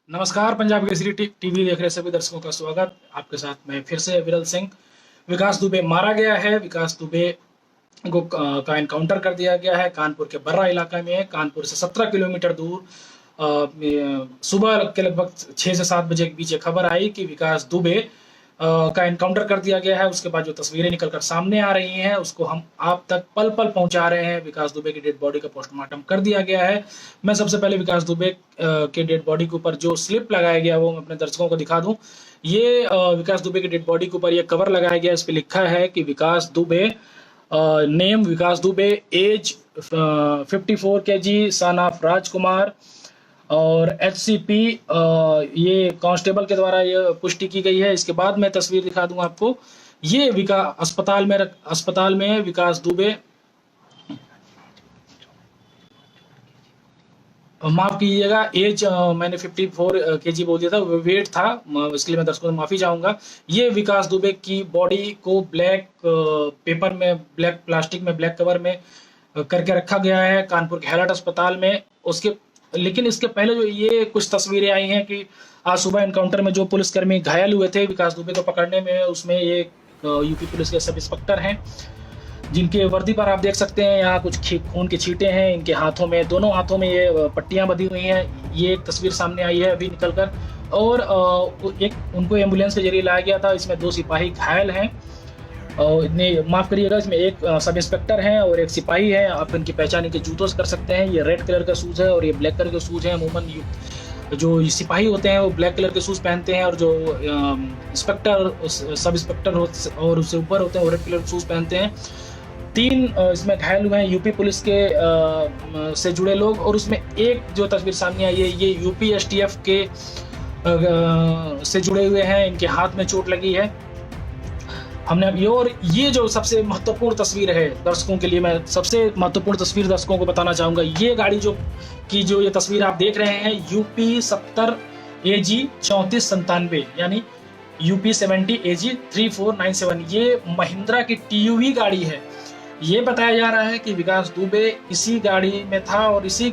नमस्कार। पंजाब केसरी टीवी देख रहे सभी दर्शकों का स्वागत। आपके साथ मैं फिर से विरल सिंह। विकास दुबे मारा गया है। विकास दुबे को का एनकाउंटर कर दिया गया है। कानपुर के बर्रा इलाका में, कानपुर से 17 किलोमीटर दूर सुबह के लगभग 6 से 7 बजे के बीच ये खबर आई कि विकास दुबे का एनकाउंटर कर दिया गया है। उसके बाद जो तस्वीरें निकलकर सामने आ रही हैं उसको हम आप तक पल पल पहुंचा रहे हैं। विकास दुबे की डेड बॉडी का पोस्टमार्टम कर दिया गया है। मैं सबसे पहले विकास दुबे के डेड बॉडी के ऊपर जो स्लिप लगाया गया वो मैं अपने दर्शकों को दिखा दूं। ये विकास दुबे की डेड बॉडी के ऊपर ये कवर लगाया गया, इस पे लिखा है कि Vikas Dubey, name Vikas Dubey, age 54 kg, son of Rajkumar, और एचसीपी ये कांस्टेबल के द्वारा ये पुष्टि की गई है। इसके बाद मैं तस्वीर दिखा दूं आपको। ये अस्पताल में विकास दुबे, माफ कीजिएगा, एज मैंने 54 kg बोल दिया था, वेट था, इसके लिए मैं दर्शकों से माफी चाहूंगा। ये विकास दुबे की बॉडी को ब्लैक पेपर में, ब्लैक प्लास्टिक में, ब्लैक कवर में करके रखा गया है कानपुर के हैलट अस्पताल में। उसके लेकिन इसके पहले जो ये कुछ तस्वीरें आई हैं कि आज सुबह एनकाउंटर में जो पुलिसकर्मी घायल हुए थे विकास दुबे को पकड़ने में, उसमें ये यूपी पुलिस के सब इंस्पेक्टर हैं जिनके वर्दी पर आप देख सकते हैं यहाँ कुछ खून के छींटे हैं। इनके हाथों में, दोनों हाथों में ये पट्टियां बंधी हुई हैं। ये एक तस्वीर सामने आई है अभी निकलकर। और एक उनको एम्बुलेंस के जरिए लाया गया था। इसमें 2 सिपाही घायल हैं। और माफ करिएगा, इसमें एक सब इंस्पेक्टर हैं और एक सिपाही है। आप इनकी पहचान इनके जूतों से कर सकते हैं। ये रेड कलर का शूज है और ये ब्लैक कलर के शूज हैं। अमूमन जो सिपाही होते हैं वो ब्लैक कलर के शूज पहनते हैं, और जो इंस्पेक्टर, सब इंस्पेक्टर और उससे ऊपर होते हैं वो रेड कलर के शूज पहनते हैं। 3 इसमें घायल हुए हैं यूपी पुलिस के से जुड़े लोग। और उसमें एक जो तस्वीर सामने आई है ये यूपी एसटीएफ के से जुड़े हुए हैं। इनके हाथ में चोट लगी है। हमने अब ये जो सबसे महत्वपूर्ण तस्वीर है दर्शकों के लिए, मैं सबसे महत्वपूर्ण तस्वीर दर्शकों को बताना चाहूंगा। ये गाड़ी जो ये तस्वीर आप देख रहे हैं, यूपी 70 AG 3497, यानी यूपी 70 AG 3497, ये महिंद्रा की TUV गाड़ी है। ये बताया जा रहा है कि विकास दुबे इसी गाड़ी में था और इसी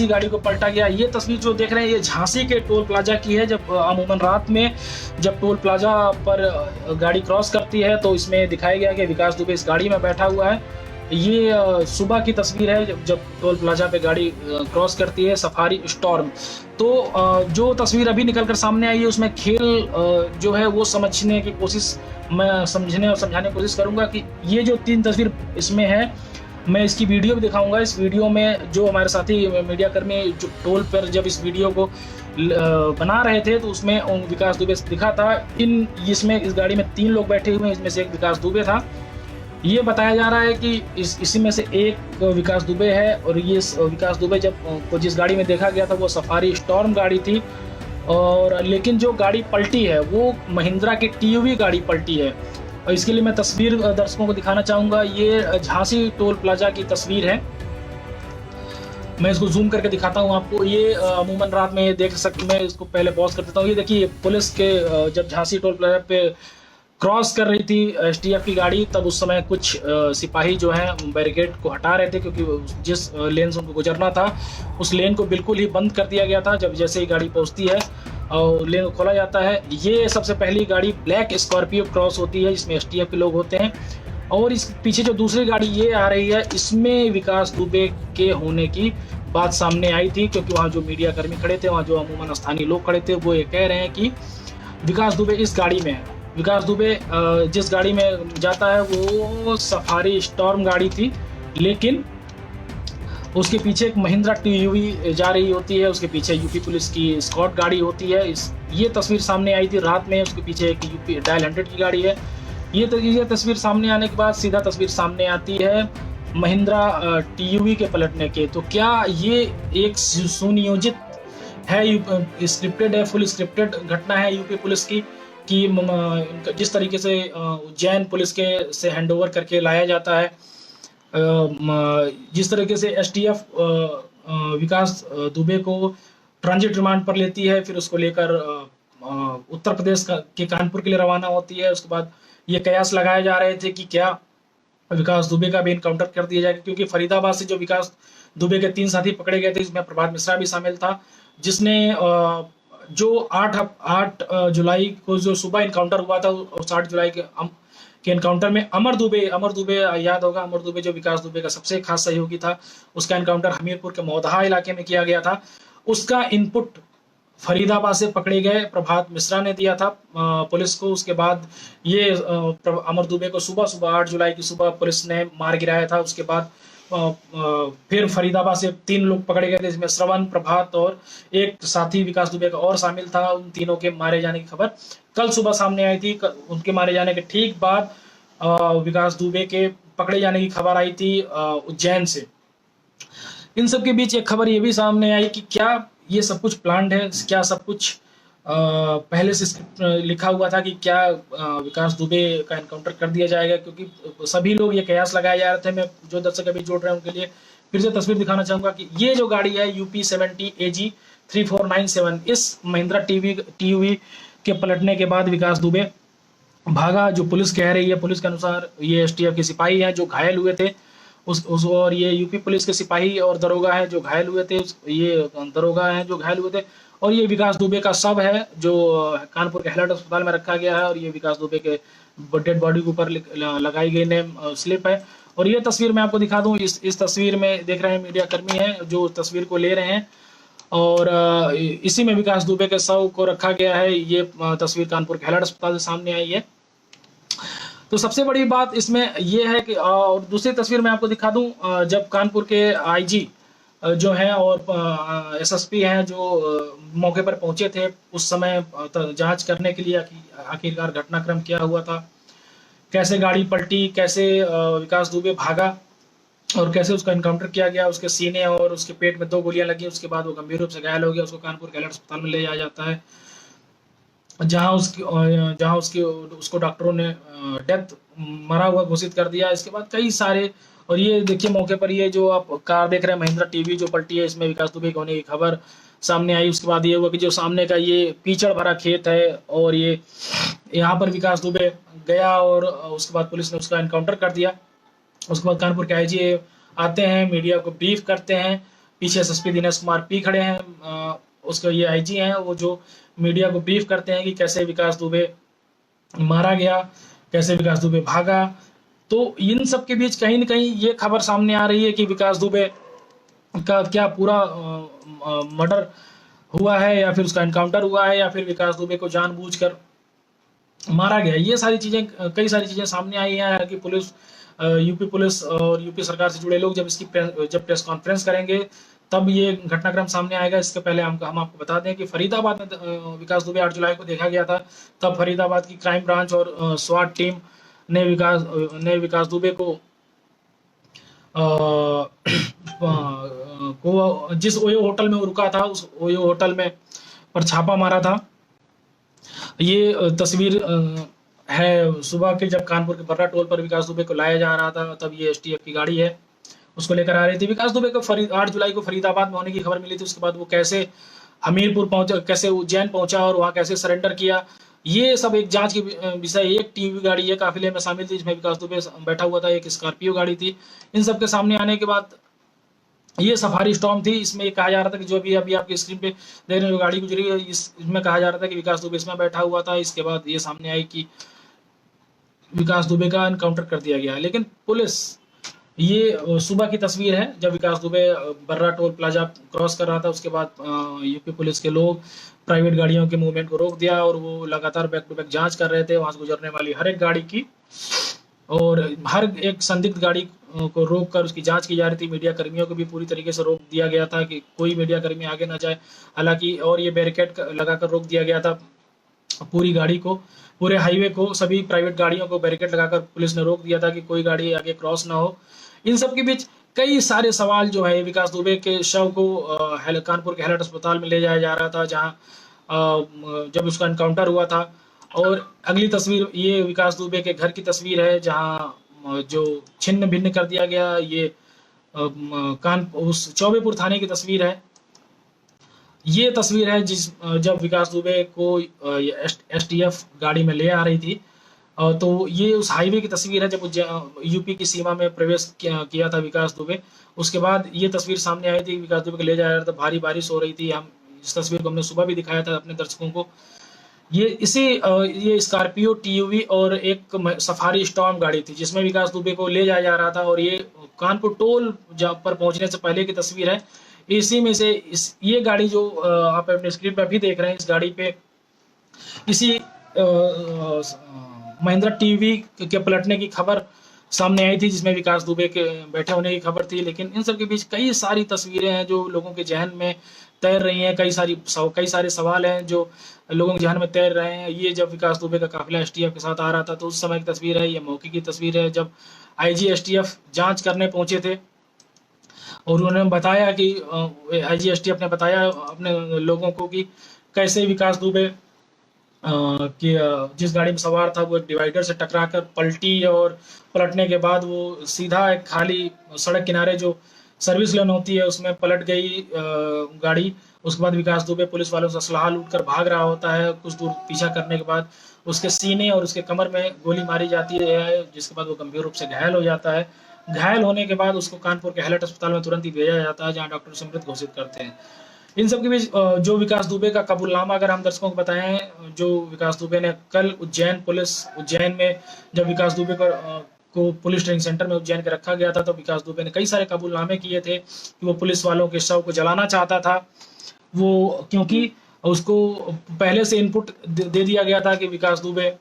गाड़ी को पलटा गया। ये तस्वीर जो देख रहे हैं ये झांसी के टोल प्लाजा की है। जब अमूमन रात में जब टोल प्लाजा पर गाड़ी क्रॉस करती है तो इसमें दिखाया गया कि विकास दुबे इस गाड़ी में बैठा हुआ है। ये सुबह की तस्वीर है जब टोल प्लाजा पे गाड़ी क्रॉस करती है सफारी स्टॉर्म। तो जो तस्वीर अभी निकलकर सामने आई है उसमें खेल जो है वो समझने की कोशिश, मैं समझने और समझाने की कोशिश करूंगा कि ये जो 3 तस्वीर इसमें है, मैं इसकी वीडियो भी दिखाऊंगा। इस वीडियो में जो हमारे साथी मीडिया कर्मी जो टोल पर जब इस वीडियो को बना रहे थे तो उसमें विकास दुबे दिखा था। इसमें इस गाड़ी में 3 लोग बैठे हुए हैं, इसमें से एक विकास दुबे था। ये बताया जा रहा है कि इसी में से एक विकास दुबे है। और ये विकास दुबे जब जिस गाड़ी में देखा गया था वो सफारी स्टॉर्म गाड़ी थी, और लेकिन जो गाड़ी पलटी है वो महिंद्रा की TUV गाड़ी पलटी है। और इसके लिए मैं तस्वीर दर्शकों को दिखाना चाहूँगा। ये झांसी टोल प्लाजा की तस्वीर है। मैं इसको जूम करके दिखाता हूँ आपको। ये अमूमन रात में देख सकते, मैं इसको पहले पॉज कर देता हूँ। ये देखिए पुलिस के जब झांसी टोल प्लाजा पे क्रॉस कर रही थी STF की गाड़ी, तब उस समय कुछ सिपाही जो हैं बैरिकेड को हटा रहे थे, क्योंकि जिस लेन से उनको गुजरना था उस लेन को बिल्कुल ही बंद कर दिया गया था। जब जैसे ही गाड़ी पहुंचती है और लेन खोला जाता है, ये सबसे पहली गाड़ी ब्लैक स्कॉर्पियो क्रॉस होती है, इसमें STF के लोग होते हैं। और इस पीछे जो दूसरी गाड़ी ये आ रही है, इसमें विकास दुबे के होने की बात सामने आई थी, क्योंकि वहाँ जो मीडिया कर्मी खड़े थे, वहाँ जो अमूमन स्थानीय लोग खड़े थे, वो ये कह रहे हैं कि विकास दुबे इस गाड़ी में है। विकास दुबे जिस गाड़ी में जाता है वो सफारी स्टॉर्म गाड़ी थी, लेकिन उसके पीछे एक महिंद्रा TUV जा रही होती है, उसके पीछे यूपी पुलिस की स्कॉट गाड़ी होती है। ये तस्वीर सामने आई थी रात में। उसके पीछे एक यूपी डायल 100 की गाड़ी है। ये तस्वीर सामने आने के बाद सीधा तस्वीर सामने आती है महिंद्रा TUV के पलटने के। तो क्या ये एक सुनियोजित है, स्क्रिप्टेड है, फुल स्क्रिप्टेड घटना है यूपी पुलिस की, कि जिस तरीके से उज्जैन पुलिस के से हैंडओवर करके लाया जाता है, जिस तरीके से STF विकास दुबे को ट्रांजिट रिमांड पर लेती है, फिर उसको लेकर उत्तर प्रदेश के कानपुर के लिए रवाना होती है। उसके बाद ये कयास लगाए जा रहे थे कि क्या विकास दुबे का भी इनकाउंटर कर दिया जाएगा, क्योंकि फरीदाबाद से जो विकास दुबे के 3 साथी पकड़े गए थे, इसमें प्रभात मिश्रा भी शामिल था। जिसने जो 8 जुलाई को जो सुबह इनकाउंटर हुआ था, और 8 जुलाई के इनकाउंटर में अमर दुबे याद होगा, अमर दुबे जो विकास दुबे का सबसे खास सहयोगी था, उसका इनकाउंटर हमीरपुर के मौदहा इलाके में किया गया था। उसका इनपुट फरीदाबाद से पकड़े गए प्रभात मिश्रा ने दिया था पुलिस को। उसके बाद ये अमर दुबे को सुबह 8 जुलाई की सुबह पुलिस ने मार गिराया था। उसके बाद फिर फरीदाबाद से 3 लोग पकड़े गए थे, जिसमें श्रवण, प्रभात और एक साथी विकास दुबे का और शामिल था। उन तीनों के मारे जाने की खबर कल सुबह सामने आई थी। उनके मारे जाने के ठीक बाद विकास दुबे के पकड़े जाने की खबर आई थी उज्जैन से। इन सब के बीच एक खबर ये भी सामने आई कि क्या ये सब कुछ प्लान्ड है, क्या सब कुछ पहले से स्क्रिप्ट लिखा हुआ था कि क्या विकास दुबे का एनकाउंटर कर दिया जाएगा, क्योंकि सभी लोग ये कयास लगाए जा रहे थे। मैं जो दर्शक अभी जोड़ रहे हैं उनके लिए फिर से तस्वीर दिखाना चाहूंगा कि ये जो गाड़ी है UP 70 AG 3497, इस महिंद्रा TUV के पलटने के बाद विकास दुबे भागा। जो पुलिस कह रही है, पुलिस के अनुसार ये STF के सिपाही हैं जो घायल हुए थे, उस और ये UP पुलिस के सिपाही और दरोगा हैं जो घायल हुए थे, ये दरोगा हैं जो घायल हुए थे, और ये विकास दुबे का शव है जो कानपुर के हेलट अस्पताल में रखा गया है, और ये विकास दुबे के डेड बॉडी के ऊपर लगाई गई नेम स्लिप है। और ये तस्वीर मैं आपको दिखा दूं, इस तस्वीर में देख रहे हैं मीडिया कर्मी हैं जो तस्वीर को ले रहे हैं, और इसी में विकास दुबे के शव को रखा गया है। ये तस्वीर कानपुर के हेलट अस्पताल से सामने आई है। तो सबसे बड़ी बात इसमें यह है कि और दूसरी तस्वीर मैं आपको दिखा दूं, जब कानपुर के IG जो हैं और SSP हैं जो मौके पर पहुंचे थे उस समय जांच करने के लिए आखिरकार घटनाक्रम क्या हुआ था, कैसे गाड़ी पलटी, कैसे विकास दुबे भागा और कैसे उसका इनकाउंटर किया गया। उसके सीने और उसके पेट में 2 गोलियां लगी, उसके बाद वो गंभीर रूप से घायल हो गया। उसको कानपुर के हेलट अस्पताल में ले जाया जाता है, जहां उसको डॉक्टरों ने डेथ मरा हुआ घोषित कर दिया। इसके बाद कई सारे, और ये देखिए मौके पर ये जो आप कार देख रहे हैं महिंद्रा TUV जो पलटी है, इसमें विकास दुबे के होने की खबर सामने आई। उसके बाद ये हुआ कि जो सामने का ये कीचड़ भरा खेत है और ये यहाँ पर विकास दुबे गया और उसके बाद पुलिस ने उसका एनकाउंटर कर दिया। उसके बाद कानपुर के IG आते हैं, मीडिया को ब्रीफ करते हैं। पीछे SSP दिनेश कुमार P खड़े हैं, उसका ये IG हैं, वो जो मीडिया को ब्रीफ करते हैं कि कैसे विकास दुबे मारा गया, कैसे विकास दुबे भागा। तो इन सब के बीच कहीं न कहीं ये खबर सामने आ रही है कि विकास दुबे का क्या पूरा मर्डर हुआ है, या फिर उसका एनकाउंटर हुआ है, या फिर विकास दुबे को जानबूझकर मारा गया। ये सारी चीजें, कई सारी चीजें सामने आई हैं कि पुलिस, UP पुलिस और UP सरकार से जुड़े लोग जब प्रेस कॉन्फ्रेंस करेंगे तब ये घटनाक्रम सामने आएगा। इसके पहले हम आपको बता दें कि फरीदाबाद में विकास दुबे 8 जुलाई को देखा गया था। तब फरीदाबाद की क्राइम ब्रांच और SWAT टीम ने विकास दुबे को जिस ओयो होटल में वो रुका था उस ओयो होटल में पर छापा मारा था। ये तस्वीर है सुबह के, जब कानपुर के बर्रा टोल पर विकास दुबे को लाया जा रहा था, तब ये STF की गाड़ी है उसको लेकर आ रही थी। विकास दुबे को 8 जुलाई को फरीदाबाद में होने की खबर मिली थी। उसके बाद वो कैसे हमीरपुर पहुंचा, कैसे उज्जैन पहुंचा और वहां कैसे सरेंडर किया, ये सब एक जांच की विषय। एक TUV गाड़ी है काफिले में शामिल थी जिसमें विकास दुबे बैठा हुआ था, एक स्कॉर्पियो गाड़ी थी। इन सब के सामने आने के बाद ये सफारी स्टॉर्म थी। इसमें ये कहा जा रहा था कि जो भी अभी आपकी स्क्रीन पे देख रहे हैं जो गाड़ी गुजरी है, इसमें कहा जा रहा था कि विकास दुबे इसमें बैठा हुआ था। इसके बाद ये सामने आई कि विकास दुबे का एनकाउंटर कर दिया गया। लेकिन पुलिस, ये सुबह की तस्वीर है जब विकास दुबे बर्रा टोल प्लाजा क्रॉस कर रहा था। उसके बाद UP पुलिस के लोग प्राइवेट गाड़ियों के मूवमेंट को रोक दिया और वो लगातार बैक टू बैक जांच कर रहे थे वहां से गुजरने वाली हर एक गाड़ी की, और हर एक संदिग्ध गाड़ी को रोक कर उसकी जांच की जा रही थी। मीडिया कर्मियों को भी पूरी तरीके से रोक दिया गया था कि कोई मीडिया कर्मी आगे ना जाए, हालांकि, और ये बैरिकेड लगाकर रोक दिया गया था पूरी गाड़ी को, पूरे हाईवे को, सभी प्राइवेट गाड़ियों को बैरिकेड लगाकर पुलिस ने रोक दिया था कि कोई गाड़ी आगे क्रॉस ना हो। इन सब के बीच कई सारे सवाल जो है, विकास दुबे के शव को कानपुर के हेलट अस्पताल में ले जाया जा रहा था जहां जब उसका एनकाउंटर हुआ था। और अगली तस्वीर ये विकास दुबे के घर की तस्वीर है जहां जो छिन्न भिन्न कर दिया गया। ये उस चौबेपुर थाने की तस्वीर है। ये तस्वीर है जब विकास दुबे को STF गाड़ी में ले आ रही थी। तो ये उस हाईवे की तस्वीर है जब UP की सीमा में प्रवेश किया था विकास दुबे। उसके बाद ये तस्वीर सामने आई थी, विकास दुबे को ले जाया था, भारी बारिश हो रही थी। हम इस तस्वीर को हमने सुबह भी दिखाया था अपने दर्शकों को। ये स्कॉर्पियो टीयूवी और एक सफारी स्टॉर्म गाड़ी थी जिसमें विकास दुबे को ले जाया जा रहा था, और ये कानपुर टोल पर पहुंचने से पहले की तस्वीर है। इसी में से ये गाड़ी जो आप अपने स्क्रीन पर भी देख रहे हैं, इस गाड़ी पे इसी महिंद्रा टीवी के पलटने की खबर सामने आई थी, जिसमें विकास दुबे के बैठे होने की खबर थी। लेकिन इन सब के बीच कई सारी तस्वीरें हैं जो लोगों के जहन में तैर रही हैं, कई सारे सवाल हैं जो लोगों के जहन में तैर रहे हैं। ये जब विकास दुबे का काफिला एसटीएफ के साथ आ रहा था तो उस समय की तस्वीर है, ये मौके की तस्वीर है जब आईजी एसटीएफ जांच करने पहुंचे थे, और उन्होंने बताया कि आईजी एसटीएफ ने बताया अपने लोगों को कि कैसे विकास दुबे कि जिस गाड़ी में सवार था वो एक डिवाइडर से टकराकर पलटी, और पलटने के बाद वो सीधा एक खाली सड़क किनारे जो सर्विस लेन होती है उसमें पलट गई गाड़ी। उसके बाद विकास दुबे पुलिस वालों से असलहा लूट कर भाग रहा होता है। कुछ दूर पीछा करने के बाद उसके सीने और उसके कमर में गोली मारी जाती है, जिसके बाद वो गंभीर रूप से घायल हो जाता है। घायल होने के बाद उसको कानपुर के हैलट अस्पताल में तुरंत ही भेजा जाता है, जहाँ डॉक्टर समृत घोषित करते हैं। इन सब के बीच जो विकास दुबे का कबूलनामा अगर हम दर्शकों को बताएं, जो विकास दुबे ने कल उज्जैन में जब विकास दुबे को पुलिस ट्रेनिंग सेंटर में उज्जैन के रखा गया था, तो विकास दुबे ने कई सारे कबूलनामे किए थे कि वो पुलिस वालों के शव को जलाना चाहता था। वो क्योंकि उसको पहले से इनपुट दे दिया गया था कि विकास दुबे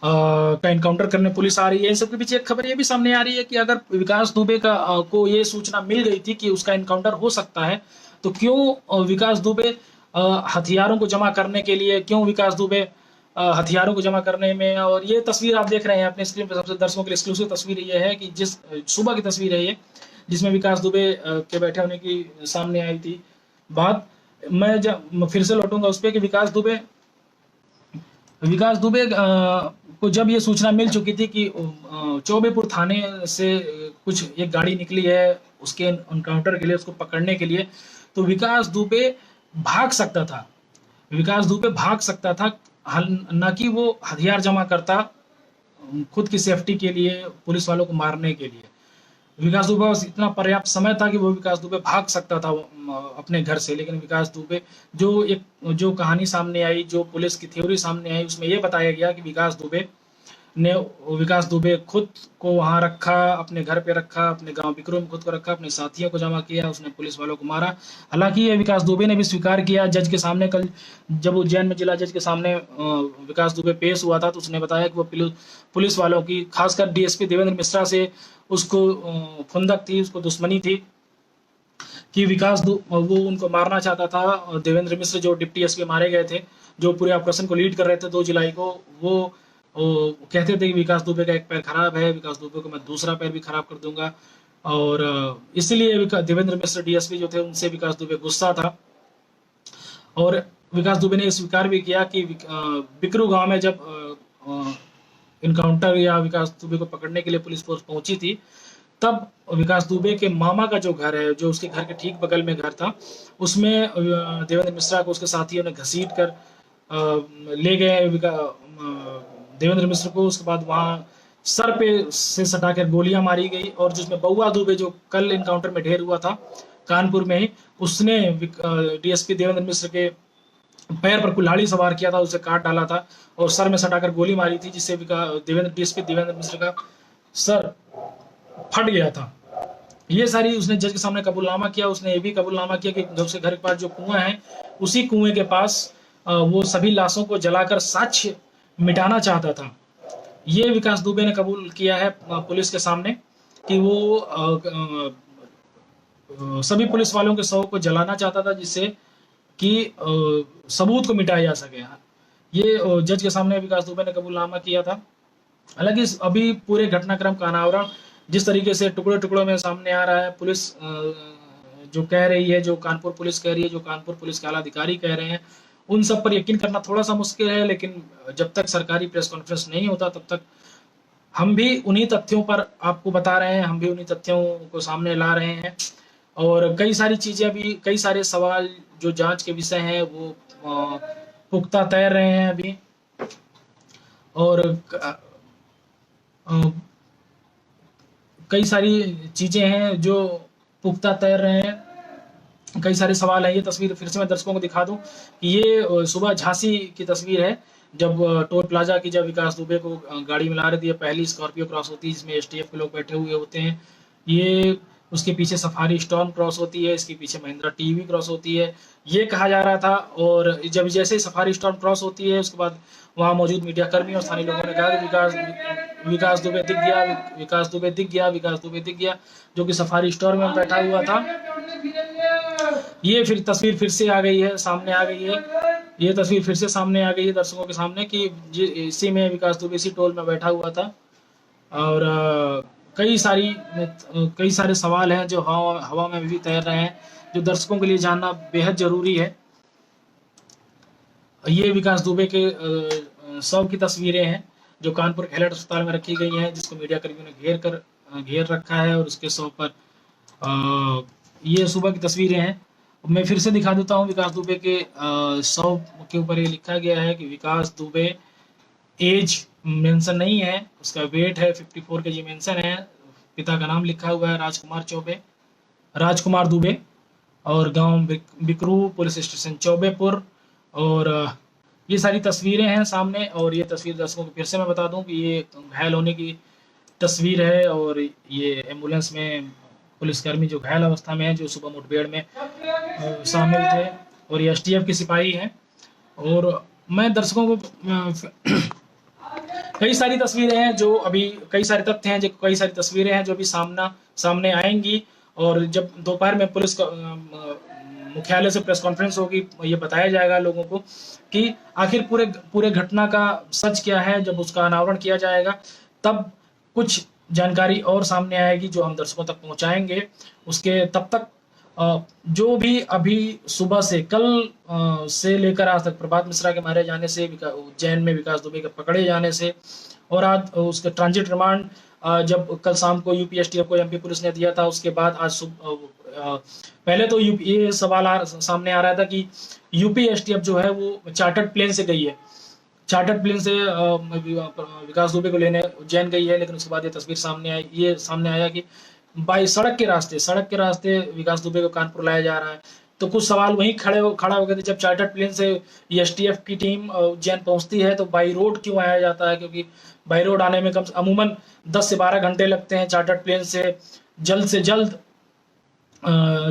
का इनकाउंटर करने पुलिस आ रही है। इन सबके पीछे एक खबर ये भी सामने आ रही है कि अगर विकास दुबे को ये सूचना मिल गई थी कि उसका इनकाउंटर हो सकता है, तो क्यों विकास दुबे हथियारों को जमा करने के लिए, क्यों विकास दुबे हथियारों को जमा करने में। और ये तस्वीर आप देख रहे हैं अपने स्क्रीन पर, सबसे दर्शकों के लिए एक्सक्लूसिव तस्वीर ये है कि जिस सुबह की तस्वीर है ये, जिसमें विकास दुबे के बैठे होने की सामने आई थी बात। मैं जब फिर से लौटूंगा उस पर कि विकास दुबे को जब ये सूचना मिल चुकी थी कि चौबेपुर थाने से कुछ एक गाड़ी निकली है उसके एनकाउंटर के लिए, उसको पकड़ने के लिए, तो विकास दुबे भाग सकता था। न कि वो हथियार जमा करता खुद की सेफ्टी के लिए, पुलिस वालों को मारने के लिए। विकास दुबे पास इतना पर्याप्त समय था कि वो विकास दुबे भाग सकता था अपने घर से। लेकिन विकास दुबे जो कहानी सामने आई, जो पुलिस की थ्योरी सामने आई, उसमें ये बताया गया कि विकास दुबे खुद को वहां रखा, अपने घर पे रखा, अपने गांव बिकरू में खुद को रखा, अपने साथियों को जमा किया, उसने पुलिस वालों को मारा। हालांकि ये विकास दुबे ने भी स्वीकार किया जज के सामने। कल जब उज्जैन में जिला जज के सामने विकास दुबे पेश हुआ था तो उसने बताया कि वो पुलिस वालों की, खासकर डीएसपी देवेंद्र मिश्रा से उसको खुंदक थी, उसको दुश्मनी थी कि वो उनको मारना चाहता था। देवेंद्र मिश्र जो डिप्टी एसपी मारे गए थे, जो पूरे ऑपरेशन को लीड कर रहे थे 2 जुलाई को, वो कहते थे कि विकास दुबे का एक पैर खराब है, विकास दुबे को मैं दूसरा पैर भी खराब कर दूंगा। और इसलिए देवेंद्र मिश्र डीएसपी जो थे उनसे विकास दुबे गुस्सा था, और विकास दुबे ने स्वीकार भी किया कि बिकरू गांव में जब इनकाउंटर या विकास दुबे को पकड़ने के लिए पुलिस फोर्स पहुंची थी, तब विकास दुबे के मामा का जो घर है, जो उसके घर के ठीक बगल में घर था, उसमें देवेंद्र मिश्रा को उसके साथियों ने घसीट कर ले गए देवेंद्र मिश्र को। उसके बाद वहां सर पे से सटाकर गोलियां मारी गई, और जिसमें बउआ दुबे जो कल इनकाउंटर में ढेर हुआ था कानपुर में ही, उसने डीएसपी देवेंद्र मिश्र के पैर पर कुल्हाड़ी सवार किया था, उसे काट डाला था और सर में सटाकर गोली मारी थी, जिससे डीएसपी देवेंद्र मिश्र का सर फट गया था। ये सारी उसने जज के सामने कबूलनामा किया। उसने ये भी कबूलनामा किया कि जब से घर के पास जो कुआं है, उसी कुएं के पास वो सभी लाशों को जलाकर साक्ष्य मिटाना चाहता था। ये विकास दुबे ने कबूल किया है पुलिस के सामने कि वो सभी पुलिस वालों के शव को जलाना चाहता था, जिससे कि सबूत को मिटाया जा सके। ये जज के सामने विकास दुबे ने कबूलनामा किया था। हालांकि अभी पूरे घटनाक्रम का अनावरण जिस तरीके से टुकड़े टुकड़ों में सामने आ रहा है, पुलिस जो कह रही है, जो कानपुर पुलिस कह रही है, जो कानपुर पुलिस के आला अधिकारी कह रहे हैं, उन सब पर यकीन करना थोड़ा सा मुश्किल है। लेकिन जब तक सरकारी प्रेस कॉन्फ्रेंस नहीं होता तब तक हम भी उन्हीं तथ्यों पर आपको बता रहे हैं, हम भी उन्हीं तथ्यों को सामने ला रहे हैं। और कई सारी चीजें भी, कई सारे सवाल जो जांच के विषय हैं वो पुख्ता तैर रहे हैं अभी, और कई सारी चीजें हैं जो पुख्ता तैर रहे हैं। कई सारे सवाल हैं। ये तस्वीर फिर से मैं दर्शकों को दिखा दूं कि ये सुबह झांसी की तस्वीर है, जब टोल प्लाजा की जब विकास दुबे को गाड़ी में ला रही थी, ये पहली स्कॉर्पियो क्रॉस होती है जिसमें एसटीएफ के लोग बैठे हुए होते हैं। ये उसके पीछे सफारी स्टॉर्म क्रॉस होती है, इसके पीछे महिंद्रा टीवी क्रॉस होती है, ये कहा जा रहा था। और जब जैसे ही सफारी स्टॉर्म क्रॉस होती है, उसके बाद वहाँ मौजूद मीडिया कर्मी और स्थानीय लोगों ने कहा कि विकास दुबे दिख गया, विकास दुबे दिख गया, विकास दुबे दिख गया, जो कि सफारी स्टॉर्म में बैठा हुआ था। ये फिर तस्वीर फिर से आ गई है, सामने आ गई है। ये तस्वीर फिर से सामने आ गई है दर्शकों के सामने कि इसी में विकास दुबे इसी टोल में बैठा हुआ था। और कई सारे सवाल हैं जो हवा में भी तैर रहे हैं, जो दर्शकों के लिए जानना बेहद जरूरी है। ये विकास दुबे के शव की तस्वीरें हैं जो कानपुर के हेलट अस्पताल में रखी गई हैं, जिसको मीडिया कर्मियों ने घेर रखा है। और उसके शव पर ये सुबह की तस्वीरें हैं। मैं फिर से दिखा देता हूँ विकास दुबे के शव के ऊपर ये लिखा गया है कि विकास दुबे, एज मेंशन नहीं है, उसका वेट है 54 kg मेंशन है, पिता का नाम लिखा हुआ है राजकुमार दुबे, और गांव बिकरू, पुलिस स्टेशन चौबेपुर। और ये सारी तस्वीरें हैं सामने। और ये तस्वीर दर्शकों को फिर से मैं बता दूं कि ये घायल होने की तस्वीर है, और ये एम्बुलेंस में पुलिसकर्मी जो घायल अवस्था में है, जो सुबह मुठभेड़ में शामिल थे, और ये एसटीएफ के सिपाही हैं। और मैं दर्शकों को कई सारी तस्वीरें हैं जो अभी, कई सारे तथ्य हैं, जो कई सारी तस्वीरें हैं जो अभी सामने आएंगी। और जब दोपहर में पुलिस मुख्यालय से प्रेस कॉन्फ्रेंस होगी, ये बताया जाएगा लोगों को कि आखिर पूरे घटना का सच क्या है। जब उसका अनावरण किया जाएगा तब कुछ जानकारी और सामने आएगी जो हम दर्शकों तक पहुंचाएंगे। उसके तब तक जो भी अभी सुबह से कल से लेकर आज तक प्रभात मिश्रा के मारे जाने से, उज्जैन में विकास दुबे के पकड़े जाने से, और आज उसका ट्रांजिट रिमांड जब कल शाम को यूपी एसटीएफ को एमपी पुलिस ने दिया था, उसके बाद आज पहले तो ये सवाल सामने आ रहा था कि यूपी एसटीएफ जो है वो चार्टर्ड प्लेन से गई है, चार्टर्ड प्लेन से विकास दुबे को लेने उज्जैन गई है। लेकिन उसके बाद ये तस्वीर सामने आया कि बाई सड़क के रास्ते विकास दुबे को कानपुर लाया जा रहा है। तो कुछ सवाल वहीं खड़ा हो गए थे। जब चार्टर्ड प्लेन से एसटीएफ की टीम उज्जैन पहुंचती है तो बाई रोड क्यों आया जाता है, क्योंकि बाई रोड आने में अमूमन 10 से 12 घंटे लगते हैं। चार्टर्ड प्लेन से जल्द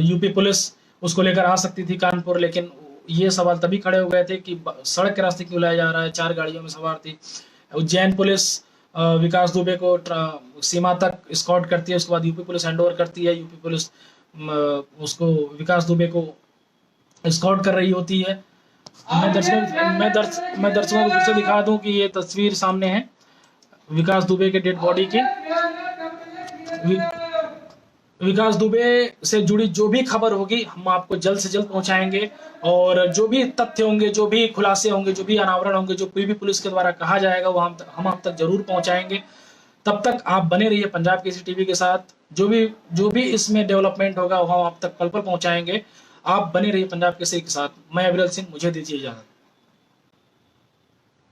यूपी पुलिस उसको लेकर आ सकती थी कानपुर, लेकिन ये सवाल तभी खड़े हो गए थे कि सड़क के रास्ते क्यों लाया जा रहा है। 4 गाड़ियों में सवार थी। उज्जैन पुलिस विकास दुबे को सीमा तक स्कॉट करती है, उसके बाद यूपी पुलिस हैंडओवर करती है। यूपी पुलिस उसको विकास दुबे को स्कॉट कर रही होती है। मैं दर्शकों को फिर से दिखा दूं कि ये तस्वीर सामने है विकास दुबे के डेड बॉडी की। विकास दुबे से जुड़ी जो भी खबर होगी हम आपको जल्द से जल्द पहुंचाएंगे, और जो भी तथ्य होंगे, जो भी खुलासे होंगे, जो भी अनावरण होंगे, जो भी पुलिस के द्वारा कहा जाएगा वो हम आप तक जरूर पहुंचाएंगे। तब तक आप बने रहिए पंजाब केसरी टीवी के साथ। जो भी इसमें डेवलपमेंट होगा वो हम आप तक पल पहुंचाएंगे। आप बने रहिए पंजाब केसरी के साथ। मैं अविरल सिंह, मुझे दीजिए इजाजत।